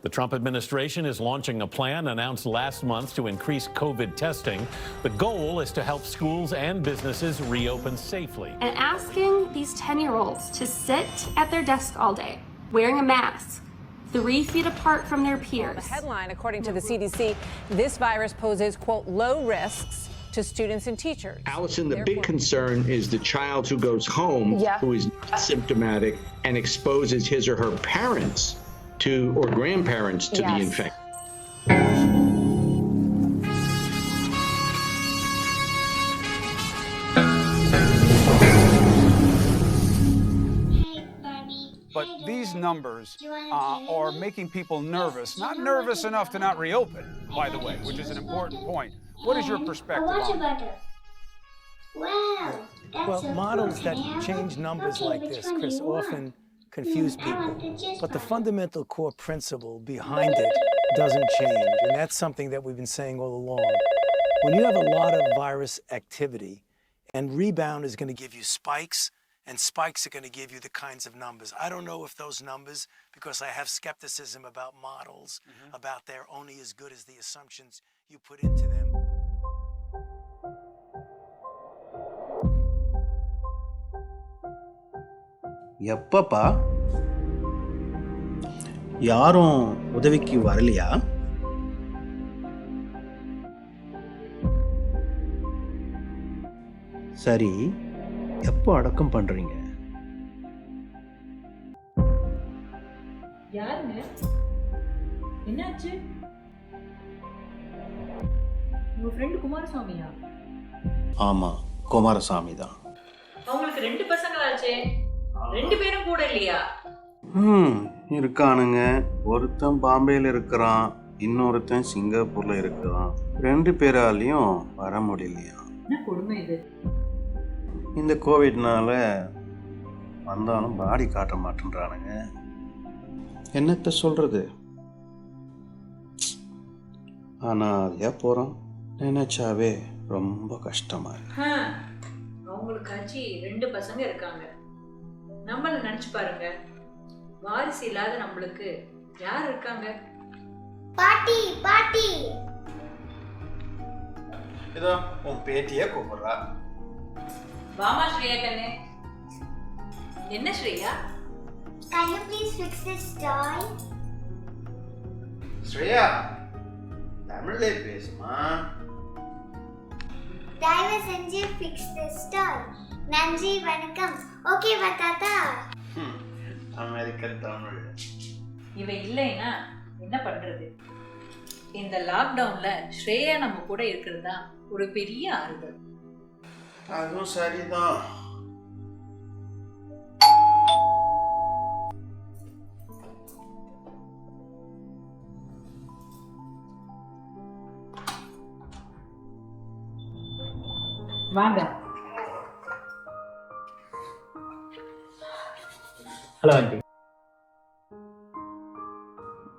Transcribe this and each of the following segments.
The Trump administration is launching a plan announced last month to increase COVID testing. The goal is to help schools and businesses reopen safely. And asking these 10-year-olds to sit at their desk all day, wearing a mask, 3 feet apart from their peers. The headline, according to the CDC, this virus poses, quote, low risks to students and teachers. Allison, the big concern is the child who goes home who is not symptomatic and exposes his or her parents to or grandparents to the infection. But these numbers are making people nervous. Not nervous enough to not reopen, by the way, which is an important point. What is your perspective on it? Wow, well, models that change numbers like this, Chris, often confuse people. But the fundamental core principle behind it doesn't change. And that's something that we've been saying all along. When you have a lot of virus activity, and rebound is going to give you spikes, and spikes are going to give you the kinds of numbers. I don't know if those numbers, because I have skepticism about models, about they're only as good as the assumptions you put into them. எப்பப்பா யாரும் உதவிக்கு வரலையா? சரி, எப்போ அடக்கம் பண்றீங்க? யாருங்க? என்னாச்சு? உங்க ஃப்ரெண்ட் குமாரசாமியா? ஆமா, குமாரசாமி தான். அவங்களுக்கு 2 பசங்களாச்சே. 2 பேரும் கூட இல்லையா? இருக்கானுங்க. ஒருத்தன் பாம்பேல இருக்கிறான், இன்னொருத்தன் சிங்கப்பூர்ல இருக்கிறான். 2 பேராலையும் வர முடியலையா? என்ன கொடுமை இது? இந்த கோவிட்னால வந்தாலும் பாடி காட்ட மாட்டேன்றானுங்க. என்னத்த சொல்றது? ஆனா ஏன் போறோம் நினைச்சாவே ரொம்ப கஷ்டமா இருக்கு. அவங்களுக்காச்சு 2 பசங்க இருக்காங்க. நம்மள நினைச்சு பாருங்க, வாரிசு இல்லாத நம்மளுக்கு யார் இருக்காங்க? பாட்டி பாட்டி இதோ உன் பேட்டியே கூப்பிடுறா. வாமா ஸ்ரேயா கண்ணே. என்ன Shreya? Can you please fix this toy? Shreya, தமிழ்லே பேசுமா. தயவு செஞ்சு fix this toy. நன்றி வணக்கம். ஓகே வா தாத்தா. அமெரிக்கன் தமிழ். இவ இல்லைனா என்ன பண்றது? இந்த லாக்டவுன்ல ஸ்ரேயா நம்ம கூட இருக்கிறது தான் ஒரு பெரிய ஆறுதல். அதுவும் சரிதான். வாங்க. Hello, auntie.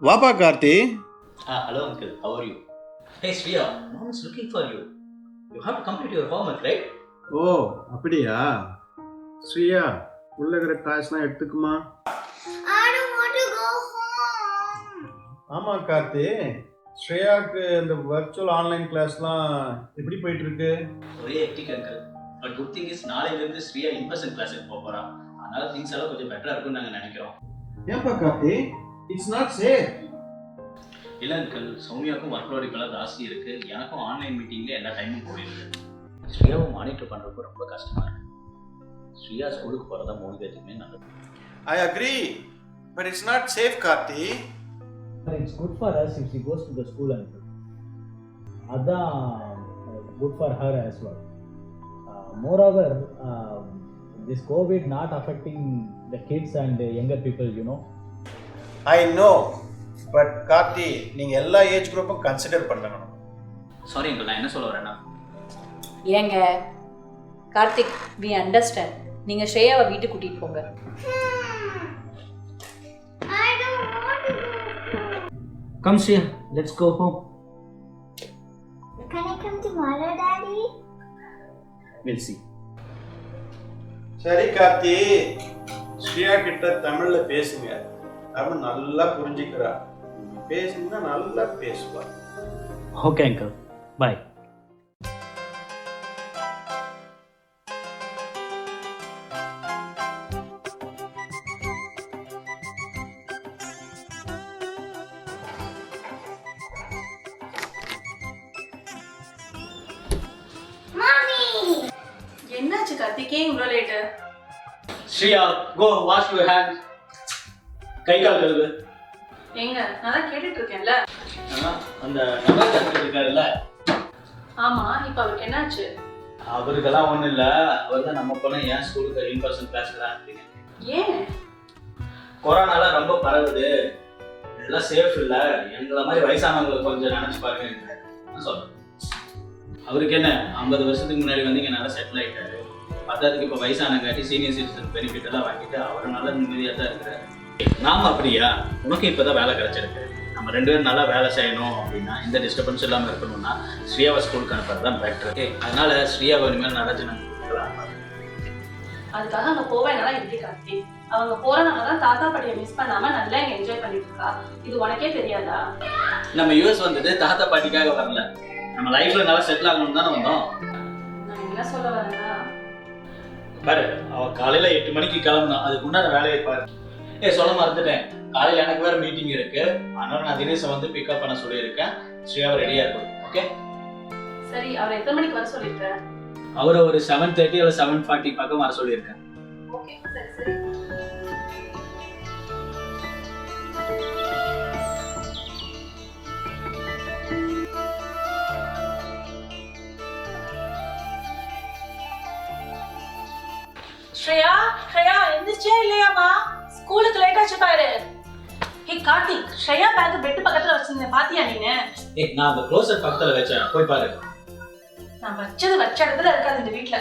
வாப்பா Karthi. Hello, uncle. How are you? Hey, Shriya. Mom is looking for you. You have to complete your homework, right? ஓ, அப்படியா? ஸ்ரீயா, உள்ள இருக்கிற டாய்ஸ்லாம் எடுத்துக்குமா. I don't want to go home. ஆமா கார்த்தி, ஸ்ரேயாக்கு இந்த வர்ச்சுவல் ஆன்லைன் கிளாஸ்லாம் எப்படி போயிட்டு இருக்கு? ஒரே hectic uncle. But good thing is நாளையில இருந்து ஸ்ரீயா in person கிளாஸ்க்கு போறா. அதனால things எல்லாம் கொஞ்சம் பெட்டரா இருக்கும்னு நாங்க நினைக்கிறோம். ஏன்பா கார்த்தி? It's not safe. இல்ல uncle, சௌமியாக்கும் ஒர்க் லோட் இப்பலாம் ஜாஸ்தி இருக்கு. எனக்கும் ஆன்லைன் மீட்டிங்ல எல்லா டைமும் போயிடுது. ஸ்ரீயாவை மானிட்டர் பண்றப்போ ரொம்ப கஷ்டமா இருக்கு. ஸ்ரீயா ஸ்கூலுக்கு போறதா 3 பேருக்குமே நல்லது. I agree, but it's not safe, Karthi. It's good for us if she goes to the school uncle. That's good for her as well. Moreover, this COVID not affecting the kids and the younger people, you know. I know, but Karthi, நீங்க எல்லா age குரூப்பும் consider பண்ணணும். Sorry uncle, நான் என்ன சொல்ல வரேன்னா, ஏங்க Karthik, we understand. நீங்க ஸ்ரேயாவை வீட்டுக்கு கூட்டிட்டு போங்க. I don't want to go home. Come Shreya, let's go home. Can I come tomorrow, Daddy? Will see. சரி கார்த்தி, ஸ்ரீயா கிட்ட தமிழ்ல பேசுங்க. தமிழ் நல்லா புரிஞ்சுக்கிறா. பேசுங்கன்னா நல்லா பேசுவா. Okay uncle, bye. என்னாச்சு கார்த்திக், ஏன் இவ்வளோ late? Shriya, go wash your hand. கை கால் கழுவு. எங்க நான் தான் கேட்டுட்டு இருக்கேன்ல. அந்த நபர் இருக்காருல்ல, ஆமா, இப்போ அவருக்கு என்னாச்சு? அவருக்கெல்லாம் ஒன்றும் இல்லை. அவர் தான் நம்ம பொண்ணு ஏன் ஸ்கூலுக்கு இன்பர்சன் கிளாஸ்லாம் இருக்கீங்க. ஏன்? கொரோனால ரொம்ப பரவுது, இதெல்லாம் சேஃப் இல்லை, எங்களை மாதிரி வயசானவங்களை கொஞ்சம் நினச்சி பாருங்க சொல்கிறேன். அவருக்கு என்ன 50 வருஷத்துக்கு முன்னாடி வந்து இங்கே நல்லா செட்டில் ஆகிட்டாரு. பத்தாவதுக்கு இப்போ வயசானங்காட்டி சீனியர் சிட்டிசன் பெனிஃபிட் எல்லாம் வாங்கிட்டு அவர் நல்லா நிம்மதியாக தான் இருக்கிறாரு. நாம அப்படியா? உனக்கு இப்போ தான் வேலை கிடைச்சிருக்கு. நம்ம 2 பேரும் நல்லா வேலை செய்யணும் அப்படின்னா, இந்த டிஸ்டர்பன்ஸ் இல்லாமல் இருக்கணும்னா ஸ்ரீயாவை ஸ்கூலுக்கு அனுப்புறது தான் பெட்டர். அதனால ஸ்ரீயாவை இனிமேல் நடராஜன் அதுக்காக அங்கே போவேனால எப்படி கார்த்தி? அவங்க போறனால தான் தாத்தா பாட்டியை மிஸ் பண்ணாம நல்லா இங்கே என்ஜாய் பண்ணிட்டு இருக்கா. இது உனக்கே தெரியாதா? நம்ம யூஎஸ் வந்தது தாத்தா பாட்டிக்காக வரல, நம்ம லைஃப்ல நல்லா செட்டில் ஆகணும் தானே வந்தோம். நான் என்ன சொல்ல வரேன்னா, பாரு, அவ காலையில 8 மணிக்கு கிளம்பணும், அதுக்கு முன்னாடி வேலையை பாரு. சொல்ல மறந்துட்டேன், காலையில எனக்கு வேற மீட்டிங் இருக்கு. அதனால நான் தினேஷை வந்து பிக்கப் பண்ண சொல்லியிருக்கேன். ஸ்ரீயாவை ரெடியா இருக்கும். ஓகே சரி. அவரை எத்தனை மணிக்கு வர சொல்லியிருக்கேன்? அவரை ஒரு 7:30 இல்லை 7:40 பக்கம் வர சொல்லியிருக்கேன். ஓகே சரி சரி. ஸ்ரேயா, ஸ்ரேயா எந்திரிச்சே இல்லையாமா? ஸ்கூலுக்கு லேட் ஆச்சு பாரு. ஹே கார்த்திக், ஸ்ரேயா பேக் பெட் பக்கத்துல வச்சிருந்தேன், பாத்தியா நீனு? நான் அந்த க்ளோசர் பக்கத்துல வச்சேன், போய் பாரு. நான் வச்சது வச்ச இடத்துல இருக்காது இந்த வீட்ல.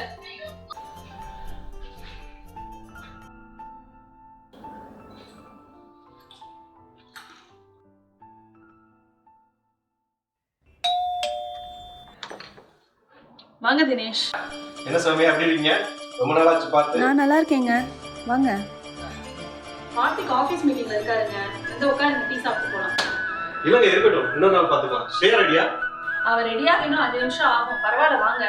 வாங்க தினேஷ். என்ன சௌமியா, எப்படி இருக்கீங்க? ரொம்ப நாளாச்சு பார்த்து. நான் நல்லா இருக்கேங்க, வாங்க. கார்த்திக் ஆஃபீஸ் மீட்டிங்ல இருக்காருங்க, வந்து உட்காந்து டீ சாப்பிட்டு போலாம். இல்லங்க, இருக்கட்டும், இன்னொரு நாள் பார்த்துக்கலாம். ஸ்ரீயா ரெடியா? அவர் ரெடியாக இன்னும் 5 நிமிஷம் ஆகும். பரவாயில்ல வாங்க.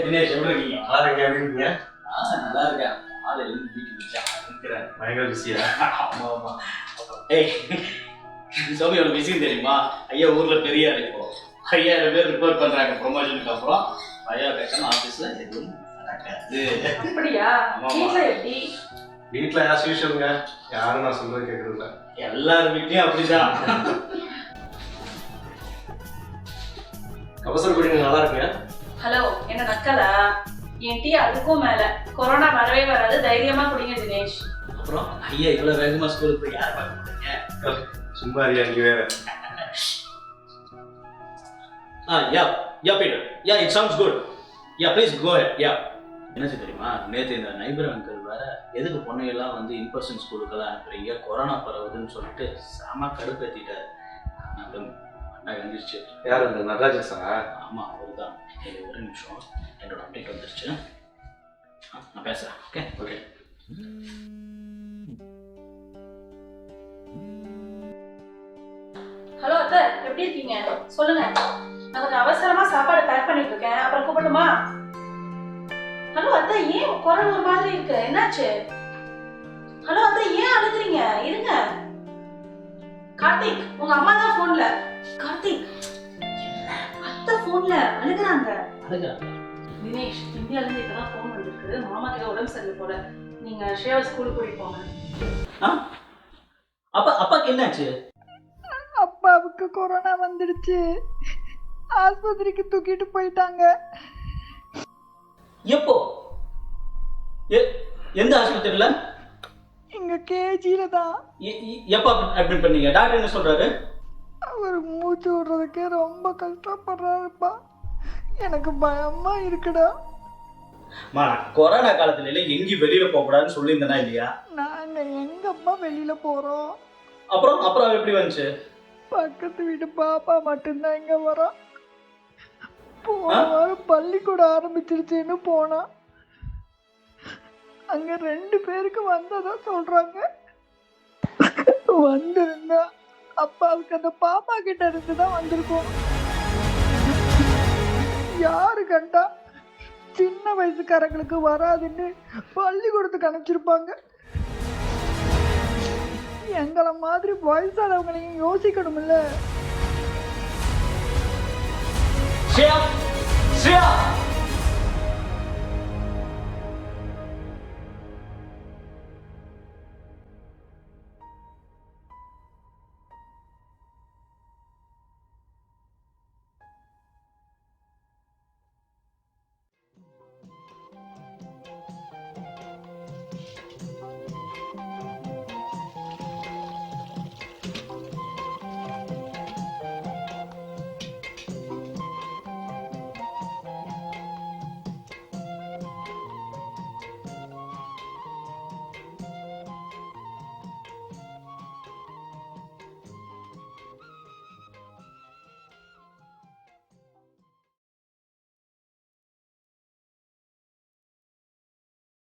தினேஷ் எப்படி இருக்கீங்க? நல்லா இருக்கீங்க, எப்படி இருக்கீங்க? நல்லா இருக்கேன். ஆளு வீட்டுக்கு பயங்கர பிஸியா? ஆமா ஆமா. சோமி ஒரு விஷயம் தெரியுமா? ஐயா ஊர்ல பெரிய இப்போ 5000 பேர் ரிப்போர்ட் பண்றாங்க ப்ரொமோஷனுக்கு அப்புறம். ஐயா பேசாம ஆபீஸ்ல எதுவும் நடக்காது. அப்படியா? வீட்ல எப்படி? வீட்ல ஆஸ் யூஷுவல்ங்க, யாரும் நான் சொல்றது கேட்கறது இல்ல. எல்லார் வீட்லயும் அப்படிதான். அவசர குடிங்க, நல்லா இருக்குங்க. ஹலோ, என்ன நக்கலா? என் டீ அதுக்கும் மேல. கொரோனா வரவே வராது, தைரியமா குடிங்க தினேஷ். அப்புறம் ஐயா இவ்வளவு வேகமா ஸ்கூலுக்கு போய் யாரை பார்க்க போறீங்க? சும்மா இல்லையா நீங்க வேற. Yeah, Peter. Yeah, it sounds good. Yeah, please go ahead. Yeah. என்ன தெரியுமா, நேற்று இந்த நைபர் அங்கிள் வேற எதுக்கு பொண்ணையெல்லாம் வந்து இன்பர்சன் ஸ்கூலுக்கெல்லாம் அனுப்புறீங்க, கொரோனா பரவுதுன்னு சொல்லிட்டு செம கடுப்பேற்றிட்டாரு. அண்ணா வந்துருச்சு. யார் அந்த நடராஜன் சார்? ஆமாம், அவர் தான். ஒரு நிமிஷம், என்னோட அப்டேட் வந்துருச்சு, நான் பேசுகிறேன். Okay okay. ஹலோ அத்தை, எப்படி இருக்கீங்க? சொல்லுங்க. நான் கொஞ்சம் அவசரமா சாப்பாடு பேக் பண்ணிட்டு இருக்கேன், அப்புறம் கூப்பிடுமா? ஹலோ அத்தை, ஏன் குரல் ஒரு மாதிரி இருக்கு? என்னாச்சு? ஹலோ அத்தை, ஏன் அழுகுறீங்க? இருங்க. கார்த்திக், உங்க அம்மா தான் போன்ல. கார்த்திக், அத்தை போன்ல அழுகுறாங்க. தினேஷ், இந்தியால இருந்து இப்பதான் போன் வந்திருக்கு. மாமா கிட்ட உடம்பு சரியில்லை போல. நீங்க ஸ்ரேயா ஸ்கூலுக்கு கூட்டிட்டு போங்க. அப்பாக்கு என்னாச்சு? அப்பாவுக்கு கொரோனா வந்துடுச்சு, ஆஸ்பத்திரிக்கு தூக்கிட்டு போயிட்டாங்க. எப்போ? எந்த ஆஸ்பத்திரியில? இங்க கேஜில தான். எப்போ அட்மிட் பண்ணீங்க? டாக்டர் என்ன சொல்றாரு? அவர் மூச்சு விடுறதுக்கே ரொம்ப கஷ்டப்படுறாருப்பா. எனக்கு பயமா இருக்குடா. கொரோனா காலத்துல எங்கேயும் வெளியில போக கூடாதுன்னு சொல்லியிருந்தேனா இல்லையா? நாங்க எங்கப்பா வெளியில போறோம்? அப்புறம் எப்படி வந்துச்சு? பக்கத்து வீட்டு பாப்பா மட்டும்தான் இங்க வரான். போன வாரம் பள்ளிக்கூடம் ஆரம்பிச்சிருச்சுன்னு போனா. அங்க 2 பேருக்கு வந்ததா சொல்றாங்க. வந்திருந்தா அப்பாவுக்கு அந்த பாப்பா கிட்ட இருந்து தான் வந்திருக்கோம். யாரு கண்டா சின்ன வயசுக்காரங்களுக்கு வராதுன்னு பள்ளிக்கூடத்துக்கு அனுப்பிச்சிருப்பாங்க. எங்களை மாதிரி வயசானவங்களையும் யோசிக்கணும்ல. ஸ்ரேயா